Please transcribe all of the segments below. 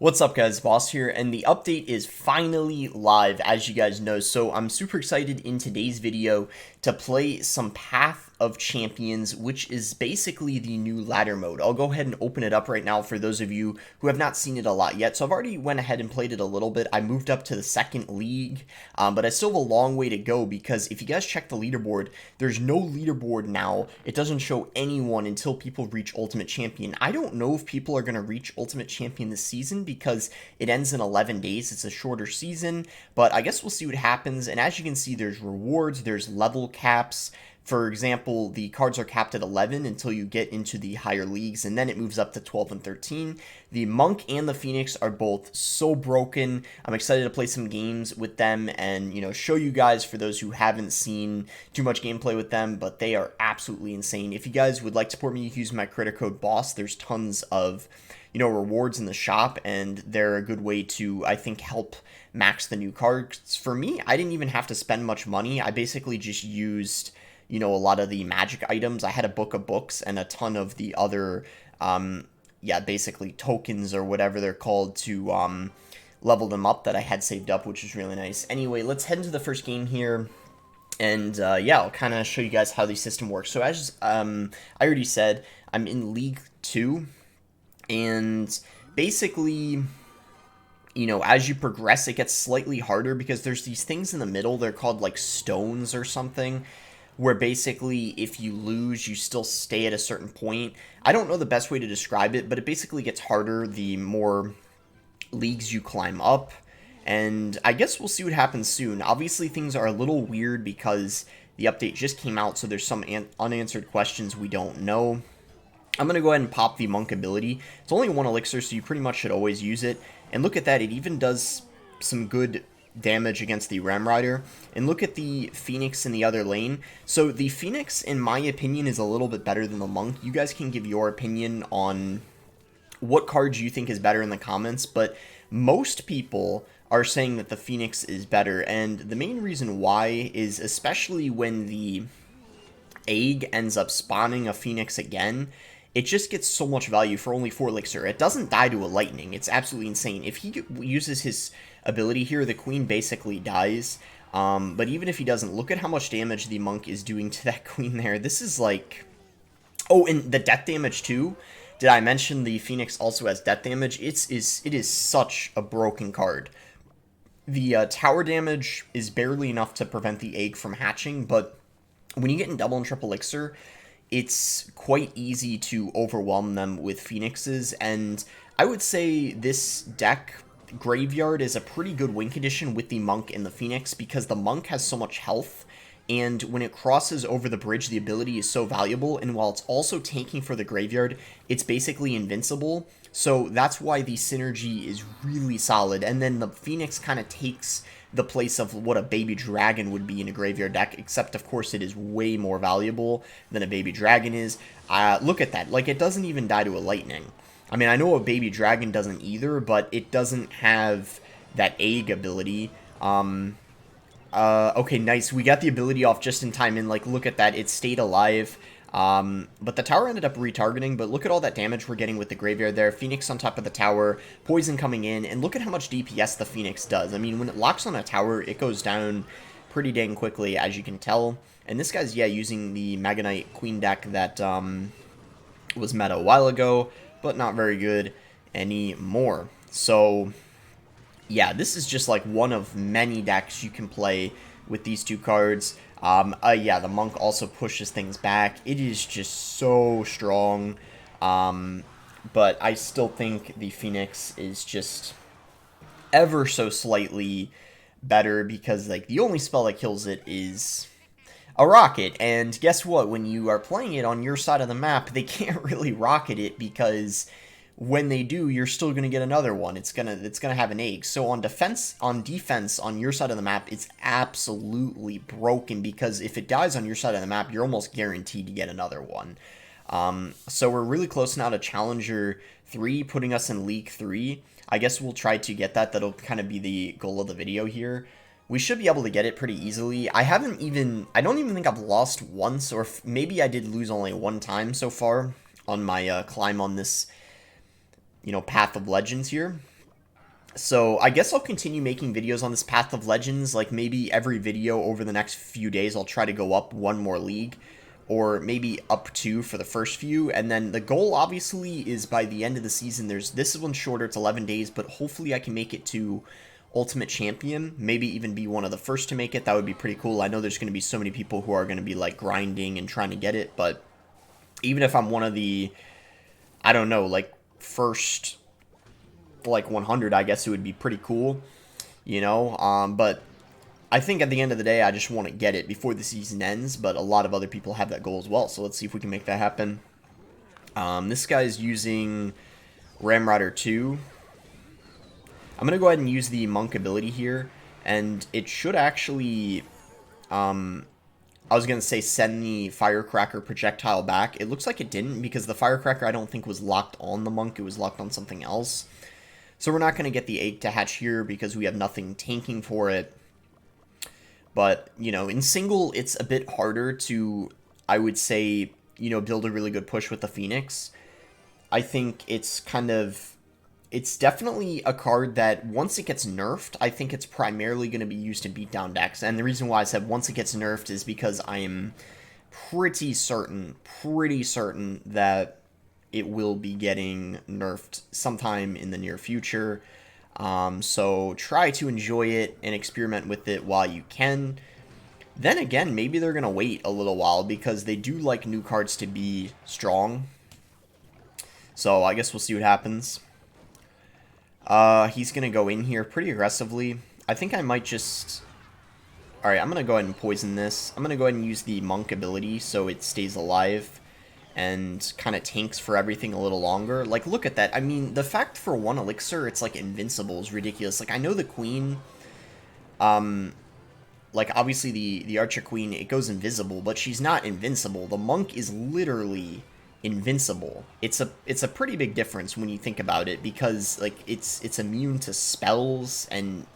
What's up guys, Boss here, and the update is finally live, as you guys know, so I'm super excited in today's video to play some Path of Champions, which is basically the new ladder mode. I'll go ahead and open it up right now for those of you who have not seen it a lot yet. So I've already went ahead and played it a little bit. I moved up to the second league, but I still have a long way to go because if you guys check the leaderboard, there's no leaderboard now. It doesn't show anyone until people reach Ultimate Champion. I don't know if people are going to reach Ultimate Champion this season because it ends in 11 days. It's a shorter season, but I guess we'll see what happens. And as you can see, there's rewards, there's level caps. For example, the cards are capped at 11 until you get into the higher leagues, and then it moves up to 12 and 13. The Monk and the Phoenix are both so broken. I'm excited to play some games with them and, show you guys, for those who haven't seen too much gameplay with them, but they are absolutely insane. If you guys would like to support me, you can use my credit code BOSS. There's tons of rewards in the shop, and they're a good way to, I think, help max the new cards. For me, I didn't even have to spend much money. I basically just used a lot of the magic items. I had a book of books and a ton of the other, basically tokens or whatever they're called to level them up that I had saved up, which is really nice. Anyway, let's head into the first game here. And I'll kind of show you guys how the system works. So as I already said, I'm in League 2. And basically, as you progress, it gets slightly harder because there's these things in the middle. They're called like stones or something, where basically if you lose, you still stay at a certain point. I don't know the best way to describe it, but it basically gets harder the more leagues you climb up. And I guess we'll see what happens soon. Obviously, things are a little weird because the update just came out, so there's some unanswered questions we don't know. I'm going to go ahead and pop the Monk ability. It's only one elixir, so you pretty much should always use it. And look at that, it even does some good damage against the Ram Rider. And look at the Phoenix in the other lane. So the Phoenix, in my opinion, is a little bit better than the Monk. You guys can give your opinion on what cards you think is better in the comments, but most people are saying that the Phoenix is better. And the main reason why is especially when the egg ends up spawning a Phoenix again, it just gets so much value for only 4 elixir. It doesn't die to a lightning. It's absolutely insane. If he uses his ability here, the queen basically dies. But even if he doesn't, look at how much damage the Monk is doing to that queen there. This is like... Oh, and the death damage too. Did I mention the Phoenix also has death damage? It is such a broken card. The tower damage is barely enough to prevent the egg from hatching, but when you get in double and triple elixir, it's quite easy to overwhelm them with Phoenixes, and I would say this deck, Graveyard, is a pretty good win condition with the Monk and the Phoenix, because the Monk has so much health, and when it crosses over the bridge, the ability is so valuable, and while it's also tanking for the Graveyard, it's basically invincible, so that's why the synergy is really solid, and then the Phoenix kind of takes the place of what a baby dragon would be in a graveyard deck, except of course it is way more valuable than a baby dragon is. Look at that, like it doesn't even die to a lightning. I mean, I know a baby dragon doesn't either, but it doesn't have that egg ability. Okay, nice, we got the ability off just in time, and like, look at that, it stayed alive. But the tower ended up retargeting, but look at all that damage we're getting with the Graveyard there. Phoenix on top of the tower, poison coming in, and look at how much DPS the Phoenix does. I mean, when it locks on a tower, it goes down pretty dang quickly, as you can tell. And this guy's, using the Mega Knight Queen deck that, was meta a while ago, but not very good anymore. So, yeah, this is just like one of many decks you can play with these two cards. The Monk also pushes things back. It is just so strong. But I still think the Phoenix is just ever so slightly better because, like, the only spell that kills it is a rocket. And guess what? When you are playing it on your side of the map, they can't really rocket it because when they do, you're still going to get another one. It's gonna have an egg. So on defense on your side of the map, it's absolutely broken because if it dies on your side of the map, you're almost guaranteed to get another one. So we're really close now to Challenger 3, putting us in League 3. I guess we'll try to get that. That'll kind of be the goal of the video here. We should be able to get it pretty easily. I don't even think I've lost once, or maybe I did lose only one time so far on my climb on this Path of Legends here. So I guess I'll continue making videos on this Path of Legends. Like maybe every video over the next few days I'll try to go up one more league, or maybe up two for the first few. And then the goal obviously is by the end of the season, this one's shorter, it's 11 days, but hopefully I can make it to Ultimate Champion, maybe even be one of the first to make it. That would be pretty cool. I know there's going to be so many people who are going to be like grinding and trying to get it, but even if I'm one of the, I don't know, like first like 100, I guess it would be pretty cool, you know. But I think at the end of the day, I just want to get it before the season ends. But a lot of other people have that goal as well, so let's see if we can make that happen. This guy's using Ramrider 2. I'm gonna go ahead and use the Monk ability here, and it should actually, I was gonna say send the Firecracker projectile back. It looks like it didn't, because the Firecracker I don't think was locked on the Monk, it was locked on something else. So we're not going to get the egg to hatch here because we have nothing tanking for it. But, you know, in single, it's a bit harder to, I would say, you know, build a really good push with the Phoenix. I think it's kind of, it's definitely a card that once it gets nerfed, I think it's primarily going to be used to beat down decks. And the reason why I said once it gets nerfed is because I am pretty certain that it will be getting nerfed sometime in the near future. So try to enjoy it and experiment with it while you can. Then again, maybe they're going to wait a little while because they do like new cards to be strong. So I guess we'll see what happens. He's going to go in here pretty aggressively. I think I might just... Alright, I'm going to go ahead and poison this. I'm going to go ahead and use the Monk ability so it stays alive and kind of tanks for everything a little longer. Like, look at that. I mean, the fact for one elixir it's like invincible is ridiculous. Like, I know the queen, like obviously the Archer Queen, it goes invisible, but she's not invincible. The Monk is literally invincible. It's a pretty big difference when you think about it, because like it's immune to spells and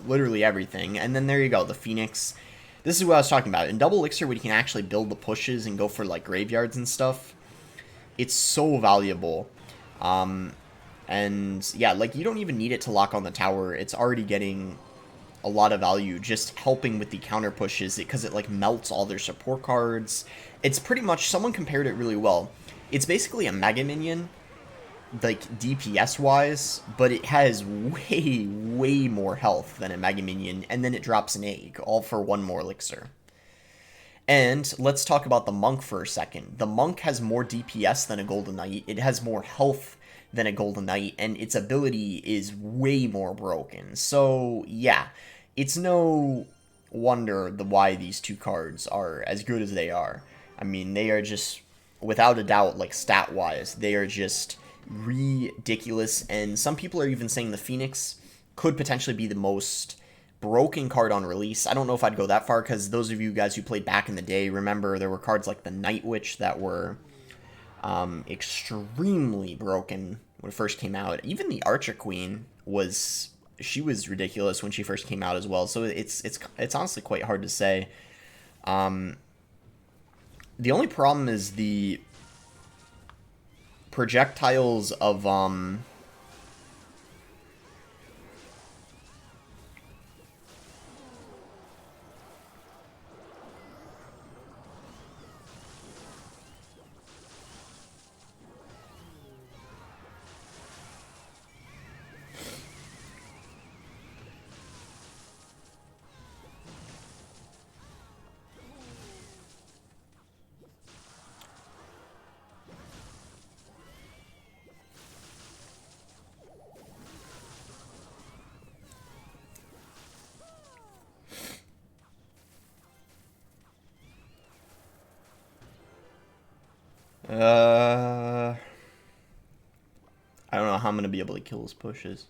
literally everything. And then there you go, the Phoenix. This is what I was talking about. In Double Elixir, when you can actually build the pushes and go for, like, graveyards and stuff, it's so valuable. And, yeah, like, you don't even need it to lock on the tower. It's already getting a lot of value just helping with the counter pushes, because it, like, melts all their support cards. It's pretty much, someone compared it really well. It's basically a Mega Minion, like, DPS-wise, but it has way more health than a Mega Minion, and then it drops an egg, all for one more elixir. And let's talk about the Monk for a second. The Monk has more DPS than a Golden Knight, it has more health than a Golden Knight, and its ability is way more broken. So, yeah, it's no wonder why these two cards are as good as they are. I mean, they are just, without a doubt, like, stat-wise, they are just ridiculous. And some people are even saying the Phoenix could potentially be the most broken card on release. I don't know if I'd go that far, because those of you guys who played back in the day remember there were cards like the Night Witch that were extremely broken when it first came out. Even the Archer Queen was ridiculous when she first came out as well. So it's honestly quite hard to say. The only problem is the projectiles of I don't know how I'm gonna be able to kill his pushes.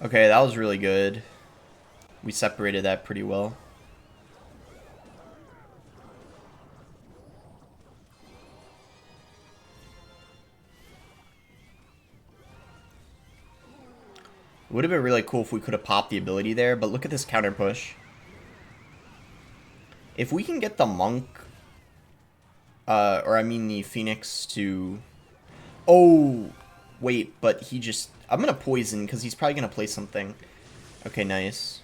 Okay, that was really good. We separated that pretty well. It would have been really cool if we could have popped the ability there, but look at this counter push. If we can get the monk, or I mean the Phoenix to... Oh, wait, but he just... I'm going to poison because he's probably going to play something. Okay, nice.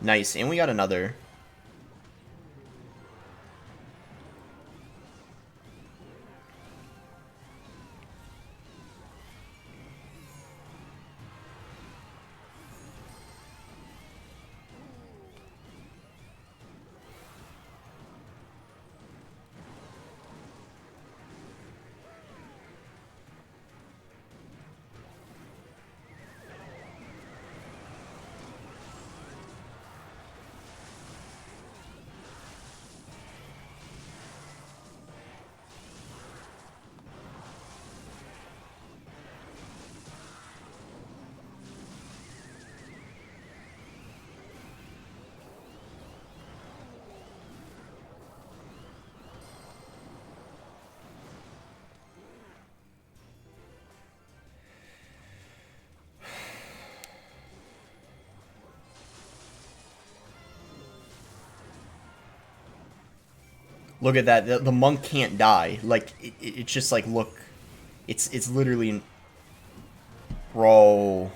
Nice, and we got another. Look at that. The monk can't die. Like, it's just like, look. It's literally... Bro.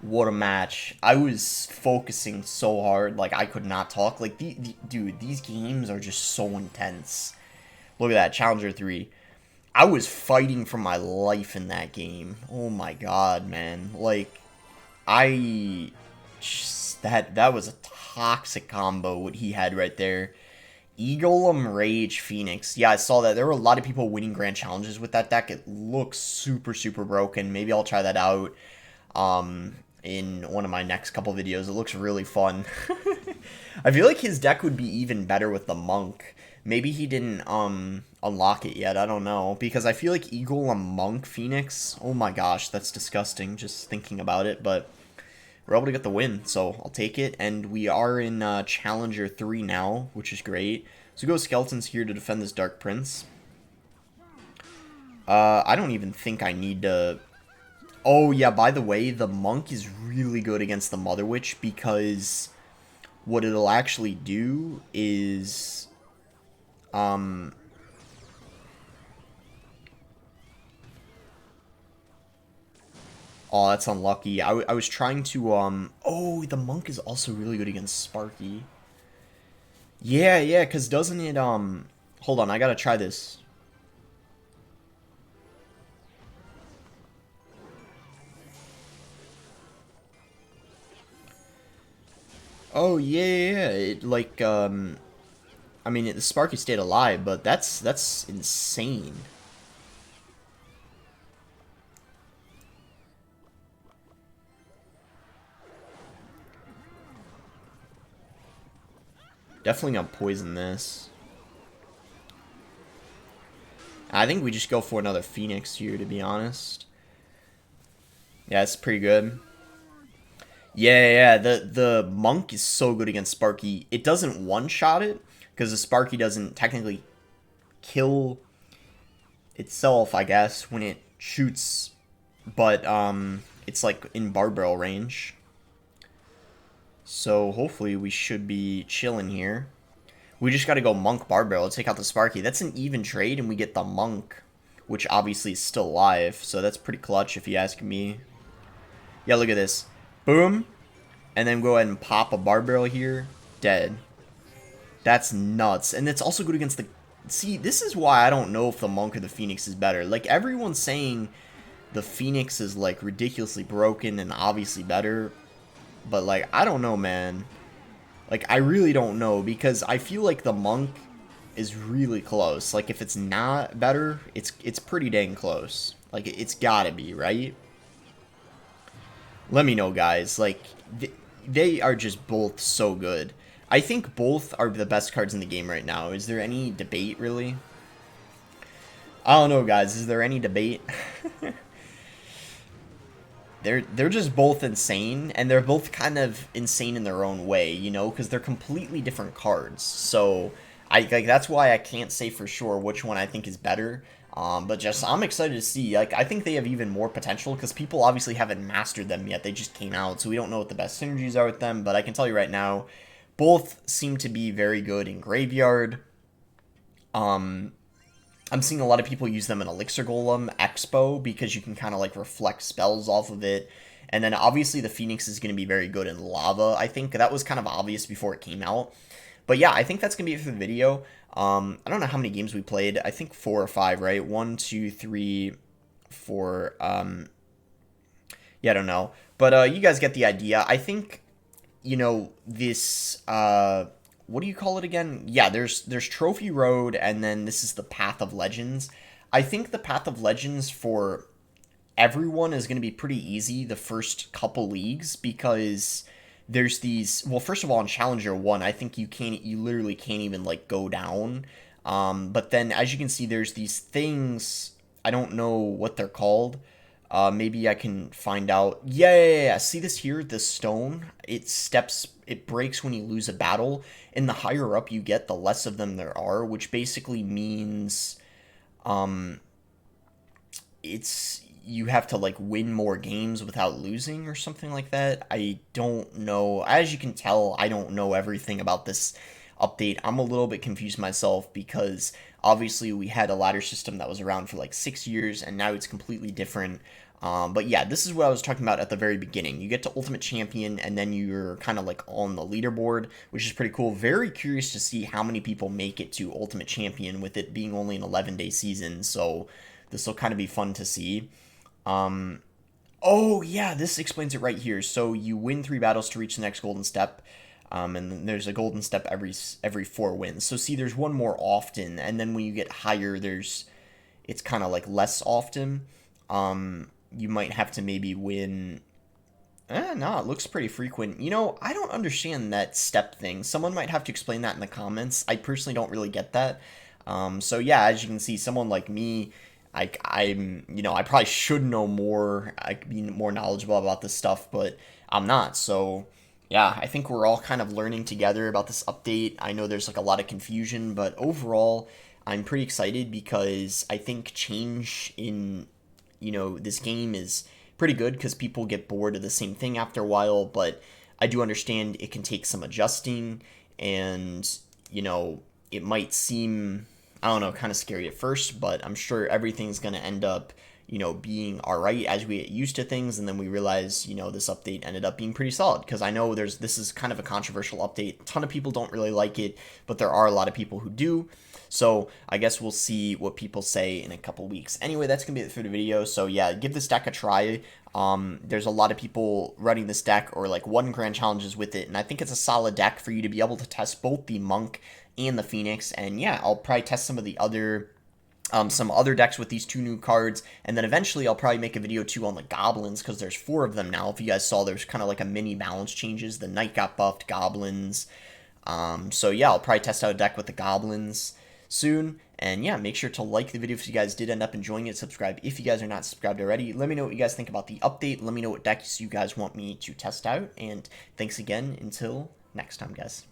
What a match. I was focusing so hard. Like, I could not talk. Like, dude, these games are just so intense. Look at that. Challenger 3. I was fighting for my life in that game. Oh my god, man. Like, that was a toxic combo, what he had right there. Eagleum Rage Phoenix. Yeah, I saw that. There were a lot of people winning grand challenges with that deck. It looks super, super broken. Maybe I'll try that out in one of my next couple videos. It looks really fun. I feel like his deck would be even better with the Monk. Maybe he didn't unlock it yet. I don't know. Because I feel like Eagleum Monk Phoenix, oh my gosh, that's disgusting just thinking about it. But we're able to get the win, so I'll take it. And we are in Challenger 3 now, which is great. So we go Skeletons here to defend this Dark Prince. I don't even think I need to... Oh, yeah, by the way, the Monk is really good against the Mother Witch because what it'll actually do is... Oh, that's unlucky. I was trying to, Oh, the Monk is also really good against Sparky. Yeah, because doesn't it, Hold on, I gotta try this. Oh, yeah. It, like, I mean, the Sparky stayed alive, but that's insane. Definitely gonna poison this. I think we just go for another Phoenix here, to be honest. Yeah, it's pretty good. Yeah, the Monk is so good against Sparky. It doesn't one-shot it, because the Sparky doesn't technically kill itself, I guess, when it shoots. But, it's like in barbell range. So hopefully we should be chilling here. We just gotta go Monk Barbell to take out the Sparky. That's an even trade, and we get the Monk, which obviously is still alive. So that's pretty clutch if you ask me. Yeah, look at this. Boom. And then go ahead and pop a Barbell here. Dead. That's nuts. And it's also good against the... See, this is why I don't know if the Monk or the Phoenix is better. Like, everyone's saying the Phoenix is, like, ridiculously broken and obviously better. But, like, I don't know, man. Like, I really don't know, because I feel like the Monk is really close. Like, if it's not better, it's pretty dang close. Like, it's gotta be, right? Let me know, guys. Like, they are just both so good. I think both are the best cards in the game right now. Is there any debate, really? I don't know, guys. Is there any debate? They're just both insane, and they're both kind of insane in their own way, you know, because they're completely different cards. So, like, that's why I can't say for sure which one I think is better. But just, I'm excited to see. Like, I think they have even more potential because people obviously haven't mastered them yet. They just came out, so we don't know what the best synergies are with them. But I can tell you right now, both seem to be very good in Graveyard. I'm seeing a lot of people use them in Elixir Golem Expo because you can kind of like reflect spells off of it. And then obviously the Phoenix is going to be very good in Lava. I think that was kind of obvious before it came out. But yeah, I think that's going to be it for the video. I don't know how many games we played. I think 4 or 5, right? 1, 2, 3, 4. Yeah, I don't know. But you guys get the idea. I think, you know, this, what do you call it again? Yeah, there's Trophy Road, and then this is the Path of Legends. I think the Path of Legends for everyone is going to be pretty easy the first couple leagues because there's these, well, first of all, in Challenger 1, I think you literally can't even like go down. But then as you can see, there's these things, I don't know what they're called. Maybe I can find out. Yeah. See this here, this stone, it breaks when you lose a battle, and the higher up you get, the less of them there are, which basically means it's, you have to like win more games without losing or something like that. I don't know. As you can tell, I don't know everything about this update. I'm a little bit confused myself because obviously we had a ladder system that was around for like 6 years and now it's completely different. But yeah, this is what I was talking about at the very beginning. You get to Ultimate Champion and then you're kind of like on the leaderboard, which is pretty cool. Very curious to see how many people make it to Ultimate Champion with it being only an 11-day season. So this will kind of be fun to see. Oh yeah, this explains it right here. So you win 3 battles to reach the next golden step. And then there's a golden step every 4 wins. So see, there's one more often, and then when you get higher, it's kind of like less often. You might have to maybe win. No, it looks pretty frequent. You know, I don't understand that step thing. Someone might have to explain that in the comments. I personally don't really get that. So yeah, as you can see, someone like me, I'm, you know, I probably should know more, I could be more knowledgeable about this stuff, but I'm not. So yeah, I think we're all kind of learning together about this update. I know there's like a lot of confusion, but overall, I'm pretty excited because I think change in, you know, this game is pretty good because people get bored of the same thing after a while, but I do understand it can take some adjusting and, you know, it might seem, I don't know, kind of scary at first, but I'm sure everything's going to end up, you know, being all right as we get used to things. And then we realize, you know, this update ended up being pretty solid because I know this is kind of a controversial update. A ton of people don't really like it, but there are a lot of people who do. So I guess we'll see what people say in a couple weeks. Anyway, that's going to be it for the video. So yeah, give this deck a try. There's a lot of people running this deck or like 1 grand challenges with it. And I think it's a solid deck for you to be able to test both the Monk and the Phoenix. And yeah, I'll probably test some of the other some other decks with these 2 new cards, and then eventually I'll probably make a video too on the Goblins because there's 4 of them now. If you guys saw, there's kind of like a mini balance changes. The Knight got buffed, Goblins. So yeah, I'll probably test out a deck with the Goblins soon. And yeah, make sure to like the video if you guys did end up enjoying it. Subscribe if you guys are not subscribed already. Let me know what you guys think about the update. Let me know what decks you guys want me to test out. And thanks again. Until next time, guys.